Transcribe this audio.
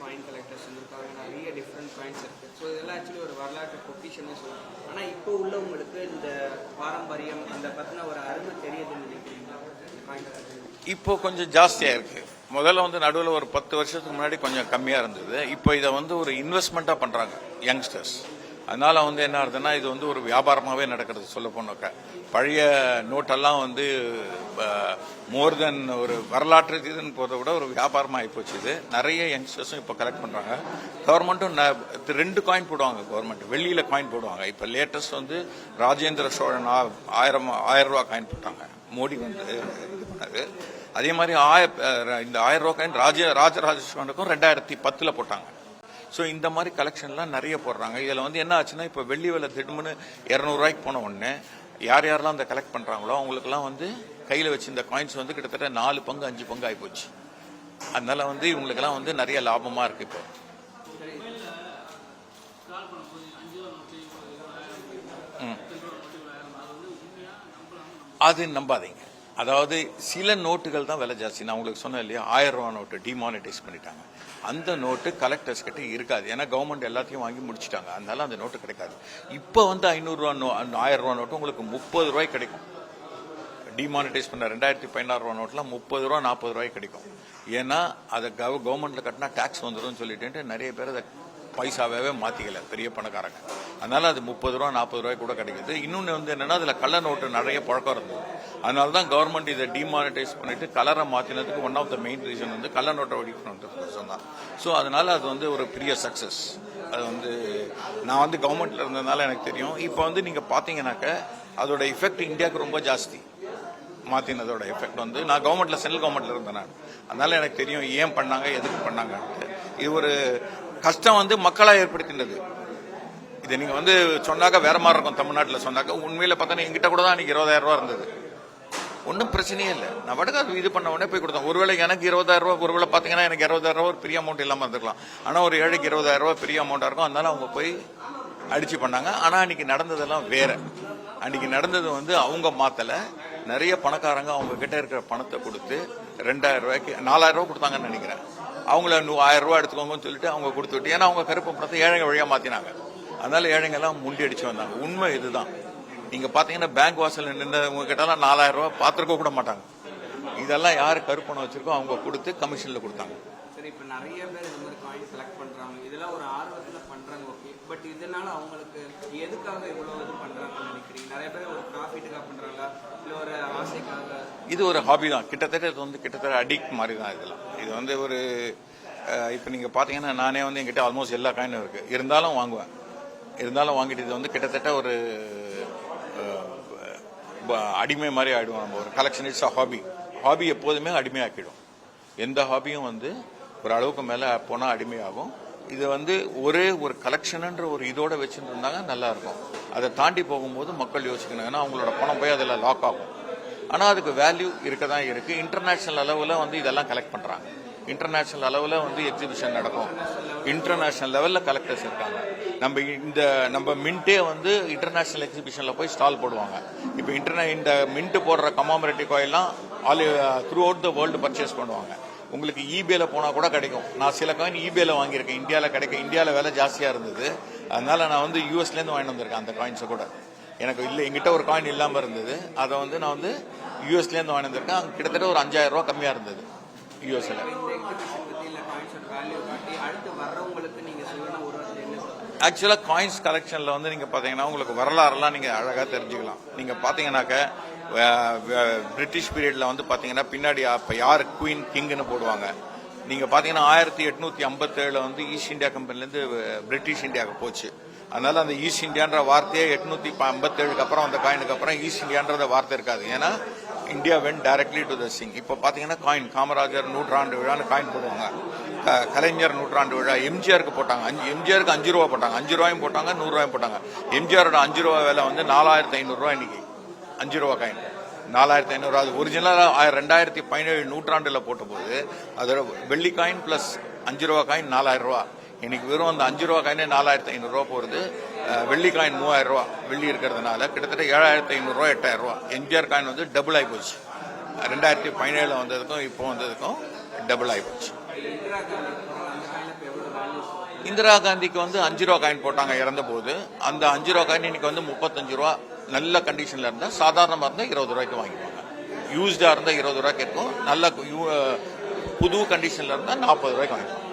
Coin collectors இருக்காங்க, நிறைய different coins இருக்குது. ஸோ இதெல்லாம் ஆக்சுவலி ஒரு வரலாற்று பொக்கிஷன்னு சொல்லலாம். ஆனால் இப்போ உள்ளவங்களுக்கு இந்த பாரம்பரியம் அந்த பற்றின ஒரு அருமை தெரியுதுன்னு நினைக்கிறீங்களா? காயின் கலெக்டர் இப்போ கொஞ்சம் ஜாஸ்தியாக இருக்குது. முதல்ல வந்து நடுவில் ஒரு 10 வருஷத்துக்கு முன்னாடி கொஞ்சம் கம்மியாக இருந்தது. இப்போ இதை வந்து ஒரு இன்வெஸ்ட்மெண்ட்டாக பண்ணுறாங்க யங்ஸ்டர்ஸ். அதனால வந்து என்ன ஆகுதுன்னா இது வந்து ஒரு வியாபாரமாகவே நடக்கிறது. சொல்ல போனாக்க பழைய நோட்டெல்லாம் வந்து மோர் தென் ஒரு வரலாற்று இதுன்னு போகிறத விட ஒரு வியாபாரமாக ஆகிப்போச்சு. இது நிறைய யங்ஸ்டர்ஸும் இப்போ கலெக்ட் பண்ணுறாங்க. கவர்மெண்ட்டும் 2 காயின் போடுவாங்க. கவர்மெண்ட் வெள்ளியில் காயின் போடுவாங்க. இப்போ லேட்டஸ்ட் வந்து ராஜேந்திர சோழன் 1000 ரூபா காயின் போட்டாங்க. மோடி வந்து இது பண்ணாரு. அதே மாதிரி இந்த 1000 ரூபா காயின் ராஜராஜ சோழனுக்கும் 2010 போட்டாங்க. ஸோ இந்த மாதிரி கலெக்ஷன்லாம் நிறைய போடுறாங்க. இதில் வந்து என்ன ஆச்சுன்னா இப்போ வெள்ளி விலை திடீர்னு 200 ரூபாய்க்கு போன உடனே யாரெல்லாம் அந்த கலெக்ட் பண்ணுறாங்களோ அவங்களுக்குலாம் வந்து கையில் வச்சு இந்த காயின்ஸ் வந்து கிட்டத்தட்ட 4 பங்கு 5 பங்கு ஆகிப்போச்சு. அதனால வந்து இவங்களுக்கெல்லாம் வந்து நிறைய லாபமாக இருக்கு. இப்போ அது நம்பாதீங்க. அதாவது சில நோட்டுகள் தான் விலை ஜாஸ்தி. நான் உங்களுக்கு சொன்னேன் இல்லையா, 1000 ரூபா நோட்டு டிமானிட்டைஸ் பண்ணிட்டாங்க. அந்த நோட்டு கலெக்டர்ஸ் கிட்ட இருக்காது. ஏன்னா கவர்மெண்ட் எல்லாத்தையும் வாங்கி முடிச்சுட்டாங்க. அதனால அந்த நோட்டு கிடைக்காது. இப்போ வந்து 500 ரூபா 1000 ரூபா நோட்டு உங்களுக்கு 30 ரூபாய்க்கு கிடைக்கும். டிமானிட்டைஸ் பண்ண 2016 ரூபா நோட்லாம் 30 ரூபா 40 ரூபாய்க்கு கிடைக்கும். ஏன்னா அதை கவர்மெண்ட்ல கட்டினா டாக்ஸ் வந்துடும் சொல்லிட்டு நிறைய பேர் அதை பைசாவே மாத்திக்கல பெரிய பணக்காரங்க. அதனால அது 30 ரூபா 40 ரூபாய் கூட கிடைக்குது. இன்னொன்று வந்து என்னன்னா அதுல கள்ள நோட்டு நிறைய பழக்கம் இருந்தது. அதனால தான் கவர்மெண்ட் இதை டிமானிட்டைஸ் பண்ணிட்டு கலரை மாத்தினதுக்கு one of the main reason வந்து கள்ள நோட்டை ஒழிக்கணும் தான். ஸோ அதனால அது வந்து ஒரு பெரிய சக்சஸ். அது வந்து நான் வந்து கவர்மெண்ட்ல இருந்ததுனால எனக்கு தெரியும். இப்போ வந்து நீங்க பாத்தீங்கன்னாக்க அதோட எஃபெக்ட் இந்தியாவுக்கு ரொம்ப ஜாஸ்தி. மாத்தினதோட எஃபெக்ட் வந்து நான் கவர்மெண்ட்ல சென்ட்ரல் கவர்மெண்ட்ல இருந்தேன் நான். அதனால எனக்கு தெரியும் ஏன் பண்ணாங்க எதுக்கு பண்ணாங்க. இது ஒரு கஷ்டம் வந்து மக்களா ஏற்படுத்தினது. இதை நீங்க வந்து சொன்னாக்க வேற மாதிரி இருக்கும். தமிழ்நாட்டில் சொன்னாக்க உண்மையில பார்த்தா எங்கிட்ட கூட தான் அன்னைக்கு 20,000 ரூபா இருந்தது. ஒன்றும் பிரச்சனையே இல்லை. நான் வடக்கு இது பண்ண உடனே போய் கொடுத்தேன். ஒருவேளை எனக்கு 20,000 ரூபா, ஒருவேளை பார்த்தீங்கன்னா எனக்கு 60,000 ரூபா ஒரு பெரிய அமௌண்ட் இல்லாமல் இருந்திருக்கலாம். ஆனால் ஒரு ஏழைக்கு 20,000 ரூபா பெரிய அமௌண்டா இருக்கும். அதனால அவங்க போய் அடிச்சு பண்ணாங்க. ஆனால் அன்னைக்கு நடந்ததெல்லாம் வேற. அன்னைக்கு நடந்தது வந்து அவங்க மாத்தல. நிறைய பணக்காரங்க அவங்க கிட்ட இருக்கிற பணத்தை கொடுத்து 2000 ரூபாய்க்கு 4000 ரூபாய் கொடுத்தாங்கன்னு நினைக்கிறேன். அவங்கள 1000 ரூபாய் எடுத்துக்கோங்கன்னு சொல்லிட்டு அவங்க கொடுத்துட்டு, ஏன்னா அவங்க கருப்பு பணத்தை ஏழைங்க வழியா மாத்தினாங்க. அதனால ஏழைங்க எல்லாம் முண்டி அடிச்சு வந்தாங்க. உண்மை இதுதான். நீங்க பாத்தீங்கன்னா பேங்க் வாசல் நின்றவங்க கிட்டலாம் 4000 ரூபாய் பாத்திருக்க கூட மாட்டாங்க. இதெல்லாம் யாரு கருப்பணம் வச்சிருக்கோ அவங்க கொடுத்து கமிஷன்ல கொடுத்தாங்க. சரி, இப்ப நிறைய பேர் இந்த மாதிரி காயின் செலக்ட் பண்றாங்க. இதெல்லாம் ஒரு ஆர்வத்துல பண்றாங்க. ஓகே, பட் இதனால அவங்களுக்கு எதுக்காக இவ்வளவு இது பண்றாங்கன்னு நினைக்கிறீங்க? நிறைய பேர் ஒரு ப்ராஃபிட்டுக்காக பண்றாங்க, இல்ல ஒரு ஆசைக்காக? இது ஒரு ஹாபி தான். கிட்டத்தட்ட இது வந்து கிட்டத்தட்ட அடிக்ட் மாதிரி தான். இதெல்லாம் இது வந்து ஒரு இப்ப நீங்க பாத்தீங்கன்னா நானே வந்து என்கிட்ட ஆல்மோஸ்ட் எல்லா காயினும் இருக்கு. இருந்தாலும் வாங்குவேன். இருந்தாலும் வாங்கிட்டு இது வந்து கிட்டத்தட்ட ஒரு அடிமை மாதிரி ஆயிடுவோம். நம்ம ஒரு collection it's a hobby. Hobby எப்போதுமே அடிமையாக்கிடும். எந்த ஹாபியும் வந்து ஒரு அளவுக்கு மேல போனா அடிமையாகும். இது வந்து ஒரே ஒரு கலெக்ஷன்ன்ற ஒரு இதோட வச்சுட்டு இருந்தாங்க நல்லா இருக்கும். அதை தாண்டி போகும்போது மக்கள் யோசிக்கணும். ஏன்னா அவங்களோட பணம் போய் அதில் லாக் ஆகும். ஆனா அதுக்கு வேல்யூ இருக்கதான் இருக்கு. இன்டர்நேஷனல் அளவுல வந்து இதெல்லாம் கலெக்ட் பண்றாங்க. இன்டர்நேஷனல் அளவுல வந்து எக்ஸிபிஷன் நடக்கும். இன்டர்நேஷனல் லெவல்ல கலெக்டர்ஸ் இருக்காங்க. நம்ம மின்ட்டே வந்து இன்டர்நேஷனல் எக்ஸிபிஷன்ல போய் ஸ்டால் போடுவாங்க. இப்போ இந்த மின்ட் போடுற கமாமரேட்டிவ் காயின்லாம் throughout the world purchase பண்ணுவாங்க. உங்களுக்கு ஈபேல போனா கூட கிடைக்கும். நான் சில காயின் ஈபேல வாங்கியிருக்கேன். இந்தியாவில் கிடைக்கும். இந்தியாவில் விலை ஜாஸ்தியா இருந்தது. அதனால நான் வந்து யூஎஸ்ல இருந்து வாங்கிட்டு வந்திருக்கேன் அந்த காயின்ஸை கூட. எனக்கு இல்லை, எங்கிட்ட ஒரு காயின் இல்லாம இருந்தது. அதை வந்து நான் வந்து யூஎஸ்ல இருந்து வாங்கிட்டு வந்திருக்கேன். அங்க கிட்டத்தட்ட ஒரு 5000 ரூபாய் கம்மியா இருந்தது யூஎஸ்ல. ஆக்சுவலா காயின்ஸ் கலெக்ஷன்ல வந்து நீங்க பாத்தீங்கன்னா உங்களுக்கு வரலாறுலாம் நீங்க அழகா தெரிஞ்சுக்கலாம். நீங்க பாத்தீங்கன்னாக்க பிரிட்டிஷ் பீரியட்ல வந்து பாத்தீங்கன்னா பின்னாடி அப்ப யார் குயின் கிங்னு போடுவாங்க. நீங்க பாத்தீங்கன்னா 1857 வந்து ஈஸ்ட் இந்தியா கம்பெனில இருந்து பிரிட்டிஷ் இந்தியாவுக்கு போச்சு. அதனால அந்த ஈஸ்ட் இந்தியான்ற வார்த்தையே 857 அப்புறம் அந்த காயினுக்கு அப்புறம் ஈஸ்ட் இந்தியான்ற வார்த்தை இருக்காது. ஏன்னா India vent directly to the Singh. இப்ப பாத்தீங்கன்னா காயின் காமராஜர் நூற்றாண்டு விழான்னு காயின் போடுவாங்க. கலைஞர் நூற்றாண்டு விழா எம்ஜிஆருக்கு போட்டாங்க. எம்ஜிஆருக்கு 5 ரூபா போட்டாங்க. 5 ரூபாயும் போட்டாங்க, 100 ரூபாயும் போட்டாங்க. எம்ஜிஆரோட 5 ரூபா விலை வந்து 4500 ரூபாய். இன்னைக்கு 5 ரூபா காயின் 4500. அது ஒரிஜினலா 2017 நூற்றாண்டுல போட்ட போது அதோட வெள்ளி காயின் பிளஸ் 5 ரூபா காயின் 4000 ரூபாய். இன்னைக்கு வெறும் அந்த 5 ரூபா காயினே 4500 ரூபாய் போறது. வெள்ளி காயின் 3000 ரூபாய். வெள்ளி இருக்கிறதுனால கிட்டத்தட்ட 7500 ரூபாய் 8000 ரூபாய். எம்ஜிஆர் காயின் வந்து டபுள் ஆகி போச்சு. 2017 வந்ததுக்கும் இப்போ வந்ததுக்கும் டபுள் ஆகி போச்சு. இந்திரா காந்தி அந்த காயின் இப்போ எவ்வளோ வேல்யூ? இந்திரா காந்திக்கு வந்து 5 ரூபா காயின் போட்டாங்க இறந்த போது. அந்த 5 ரூபா காயின் இன்னைக்கு வந்து 35 ரூபா. நல்ல கண்டிஷன்ல இருந்தா, சாதாரணமா இருந்தா 20 ரூபாய்க்கு வாங்கிப்பாங்க. யூஸ்டா இருந்தா 20 ரூபாய்க்கு இருக்கும். நல்ல புது கண்டிஷன்ல இருந்தா 40 ரூபாய்க்கு வாங்கிப்பாங்க.